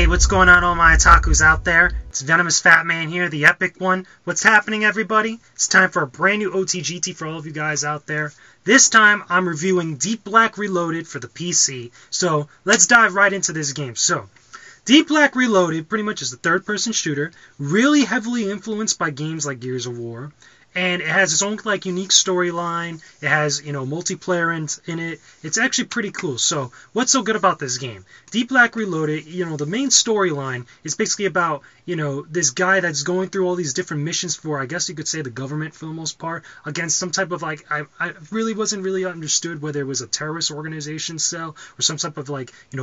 Hey, what's going on, all my otakus out there? It's Venomousfatman here, the epic one. What's happening, everybody? It's time for a brand new OTGT for all of you guys out there. This time, I'm reviewing Deep Black Reloaded for the PC. So, let's dive right into this game. So, Deep Black Reloaded pretty much is a third-person shooter, really heavily influenced by games like Gears of War. And it has its own unique storyline. It has, multiplayer in it. It's actually pretty cool. So, what's so good about this game? Deep Black Reloaded, the main storyline is basically about, this guy that's going through all these different missions for, I guess you could say, the government for the most part, against some type of, I really wasn't really understood whether it was a terrorist organization cell or some type of,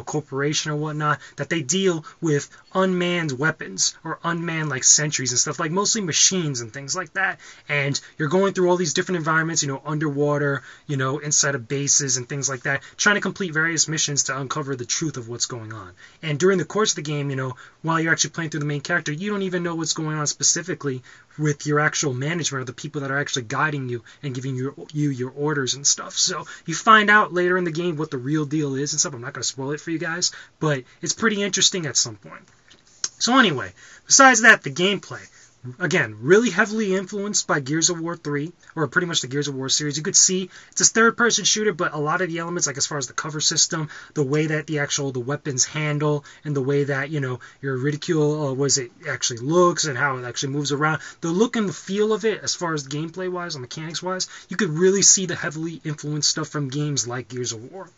corporation or whatnot, that they deal with unmanned weapons or unmanned, sentries and stuff, mostly machines and things like that. And you're going through all these different environments, underwater, inside of bases and things like that, trying to complete various missions to uncover the truth of what's going on. And during the course of the game, while you're actually playing through the main character, you don't even know what's going on specifically with your actual management or the people that are actually guiding you and giving you your orders and stuff. So you find out later in the game what the real deal is and stuff. I'm not going to spoil it for you guys, but it's pretty interesting at some point. So anyway, besides that, the gameplay. Again, really heavily influenced by Gears of War 3, or pretty much the Gears of War series. You could see it's a third-person shooter, but a lot of the elements, as far as the cover system, the way that the weapons handle, and the way that, your reticule, actually looks, and how it actually moves around, the look and the feel of it, as far as gameplay-wise and mechanics-wise, you could really see the heavily influenced stuff from games like Gears of War.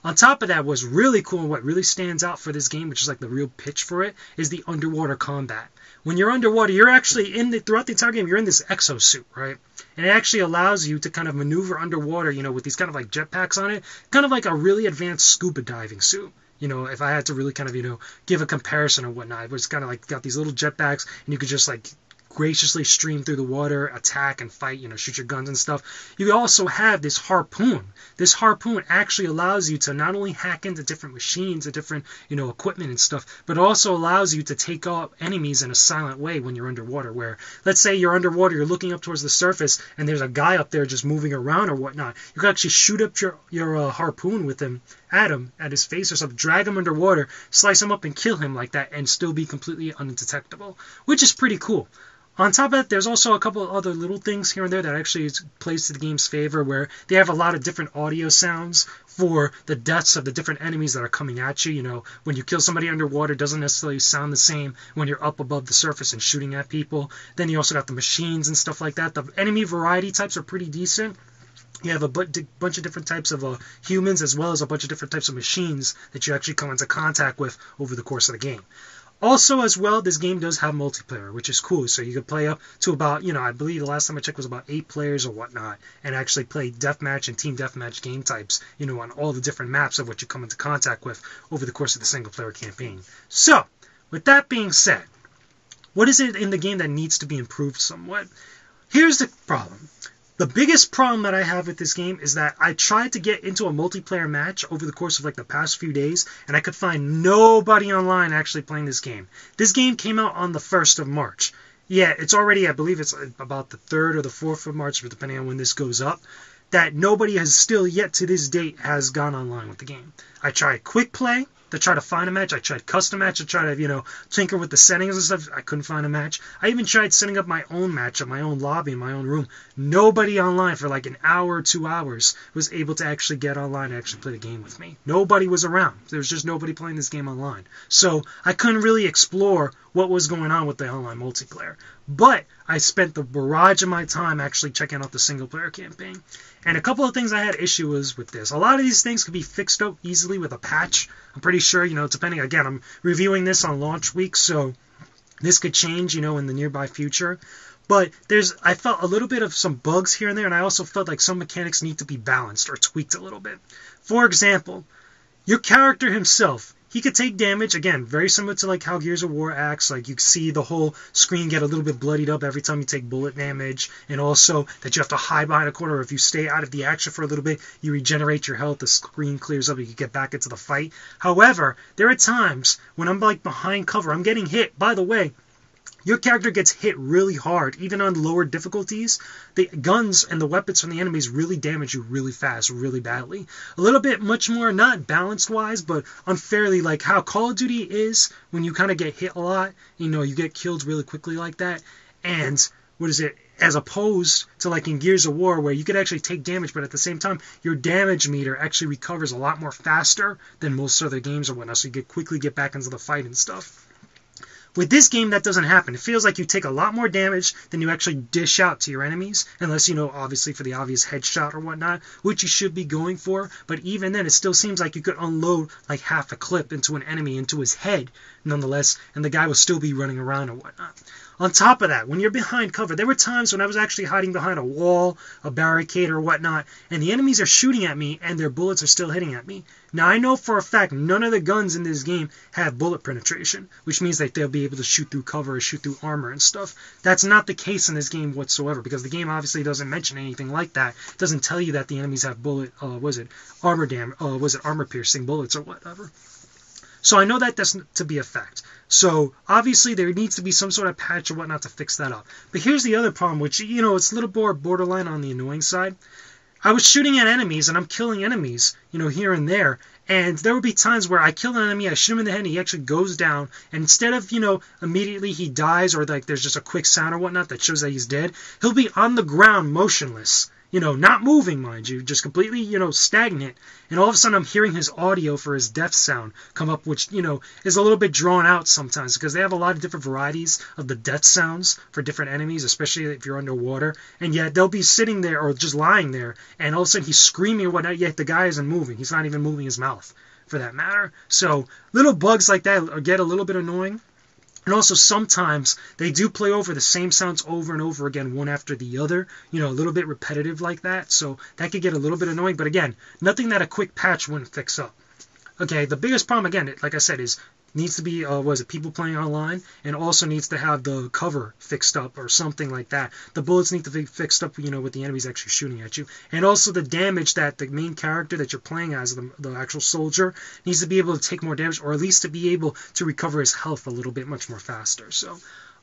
On top of that, what's really cool and what really stands out for this game, which is the real pitch for it, is the underwater combat. When you're underwater, you're actually throughout the entire game, you're in this exosuit, right? And it actually allows you to kind of maneuver underwater, with these kind of jetpacks on it, kind of like a really advanced scuba diving suit. If I had to really kind of, give a comparison or whatnot, it was kind of got these little jetpacks, and you could just graciously stream through the water, attack and fight, shoot your guns and stuff. You also have this harpoon. This harpoon actually allows you to not only hack into different machines and different, equipment and stuff, but also allows you to take out enemies in a silent way when you're underwater, where, let's say you're underwater, you're looking up towards the surface, and there's a guy up there just moving around or whatnot. You can actually shoot up your harpoon with him, at his face or something, drag him underwater, slice him up and kill him like that, and still be completely undetectable, which is pretty cool. On top of that, there's also a couple of other little things here and there that actually plays to the game's favor, where they have a lot of different audio sounds for the deaths of the different enemies that are coming at you. When you kill somebody underwater, it doesn't necessarily sound the same when you're up above the surface and shooting at people. Then you also got the machines and stuff like that. The enemy variety types are pretty decent. You have a bunch of different types of humans, as well as a bunch of different types of machines that you actually come into contact with over the course of the game. Also, as well, this game does have multiplayer, which is cool. So you can play up to about, I believe the last time I checked was about 8 players or whatnot, and actually play deathmatch and team deathmatch game types, on all the different maps of what you come into contact with over the course of the single-player campaign. So, with that being said, what is it in the game that needs to be improved somewhat? Here's the problem. The biggest problem that I have with this game is that I tried to get into a multiplayer match over the course of the past few days, and I could find nobody online actually playing this game. This game came out on the 1st of March. Yeah, it's already, I believe it's about the 3rd or the 4th of March, depending on when this goes up, that nobody has still yet to this date has gone online with the game. I tried quick play to try to find a match. I tried custom match to try to, tinker with the settings and stuff. I couldn't find a match. I even tried setting up my own match at my own lobby in my own room. Nobody online for an hour or 2 hours was able to actually get online and actually play the game with me. Nobody was around. There was just nobody playing this game online. So I couldn't really explore what was going on with the online multiplayer. But I spent the barrage of my time actually checking out the single-player campaign. And a couple of things I had issues with this. A lot of these things could be fixed up easily with a patch. I'm pretty sure, depending, again, I'm reviewing this on launch week, so this could change, in the nearby future. But I felt a little bit of some bugs here and there, and I also felt like some mechanics need to be balanced or tweaked a little bit. For example, your character himself, he could take damage, again, very similar to how Gears of War acts. You see the whole screen get a little bit bloodied up every time you take bullet damage, and also that you have to hide behind a corner, or if you stay out of the action for a little bit, you regenerate your health, the screen clears up, you can get back into the fight. However, there are times when I'm behind cover, I'm getting hit. By the way, your character gets hit really hard, even on lower difficulties. The guns and the weapons from the enemies really damage you really fast, really badly. A little bit much more, not balanced-wise, but unfairly, like how Call of Duty is when you kind of get hit a lot. You get killed really quickly like that. And, as opposed to like in Gears of War, where you could actually take damage, but at the same time, your damage meter actually recovers a lot more faster than most other games or whatnot, so you quickly get back into the fight and stuff. With this game, that doesn't happen. It feels like you take a lot more damage than you actually dish out to your enemies, unless, obviously for the obvious headshot or whatnot, which you should be going for. But even then, it still seems like you could unload like half a clip into an enemy, into his head, nonetheless, and the guy will still be running around or whatnot. On top of that, when you're behind cover, there were times when I was actually hiding behind a wall, a barricade, or whatnot, and the enemies are shooting at me, and their bullets are still hitting at me. Now, I know for a fact none of the guns in this game have bullet penetration, which means that they'll be able to shoot through cover or shoot through armor and stuff. That's not the case in this game whatsoever, because the game obviously doesn't mention anything like that. It doesn't tell you that the enemies have armor piercing bullets or whatever. So I know that that's to be a fact. So obviously there needs to be some sort of patch or whatnot to fix that up. But here's the other problem, which, it's a little more borderline on the annoying side. I was shooting at enemies, and I'm killing enemies, here and there. And there would be times where I kill an enemy, I shoot him in the head, and he actually goes down. And instead of, immediately he dies, or like there's just a quick sound or whatnot that shows that he's dead, he'll be on the ground motionless. Not moving, mind you, just completely, stagnant. And all of a sudden I'm hearing his audio for his death sound come up, which, is a little bit drawn out sometimes, because they have a lot of different varieties of the death sounds for different enemies, especially if you're underwater. And yet they'll be sitting there or just lying there, and all of a sudden he's screaming or whatnot, yet the guy isn't moving. He's not even moving his mouth, for that matter. So little bugs like that get a little bit annoying. And also sometimes they do play over the same sounds over and over again, one after the other, a little bit repetitive like that. So that could get a little bit annoying. But again, nothing that a quick patch wouldn't fix up. Okay, the biggest problem, again, like I said, is needs to be, people playing online, and also needs to have the cover fixed up or something like that. The bullets need to be fixed up, with the enemies actually shooting at you. And also the damage that the main character that you're playing as, the actual soldier, needs to be able to take more damage, or at least to be able to recover his health a little bit much more faster. So,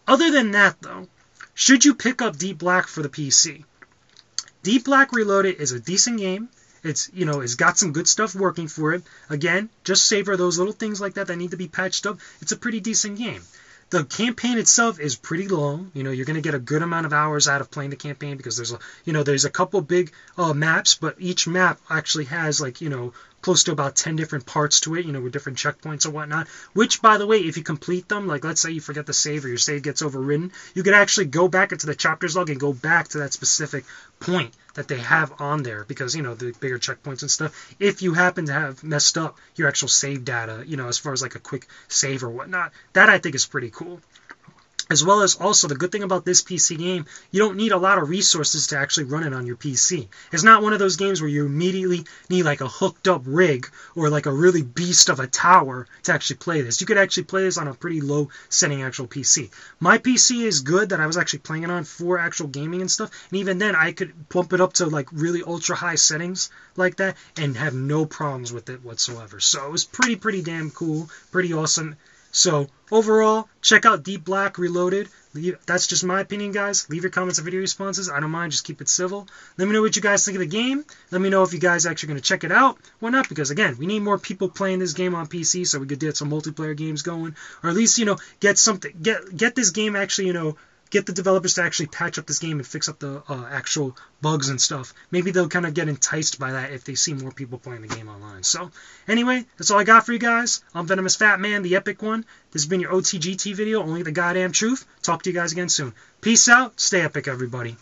other than that, though, should you pick up Deep Black for the PC? Deep Black Reloaded is a decent game. It's, it's got some good stuff working for it. Again, just savor those little things like that need to be patched up. It's a pretty decent game. The campaign itself is pretty long. You're going to get a good amount of hours out of playing the campaign, because there's a couple big maps, but each map actually has close to about 10 different parts to it, with different checkpoints and whatnot, which, by the way, if you complete them, like let's say you forget to save or your save gets overridden, you can actually go back into the chapters log and go back to that specific point that they have on there, because, the bigger checkpoints and stuff, if you happen to have messed up your actual save data, as far as like a quick save or whatnot, that I think is pretty cool. As well as also the good thing about this PC game, you don't need a lot of resources to actually run it on your PC. It's not one of those games where you immediately need like a hooked up rig or like a really beast of a tower to actually play this. You could actually play this on a pretty low setting actual PC. My PC is good that I was actually playing it on for actual gaming and stuff, and even then I could bump it up to like really ultra high settings like that and have no problems with it whatsoever. So it was pretty damn cool, pretty awesome. So, overall, check out Deep Black Reloaded. That's just my opinion, guys. Leave your comments and video responses. I don't mind. Just keep it civil. Let me know what you guys think of the game. Let me know if you guys are actually going to check it out or not, because, again, we need more people playing this game on PC so we could get some multiplayer games going. Or at least, get something. Get this game actually, get the developers to actually patch up this game and fix up the actual bugs and stuff. Maybe they'll kind of get enticed by that if they see more people playing the game online. So, anyway, that's all I got for you guys. I'm Venomousfatman, the epic one. This has been your OTGT video, only the goddamn truth. Talk to you guys again soon. Peace out. Stay epic, everybody.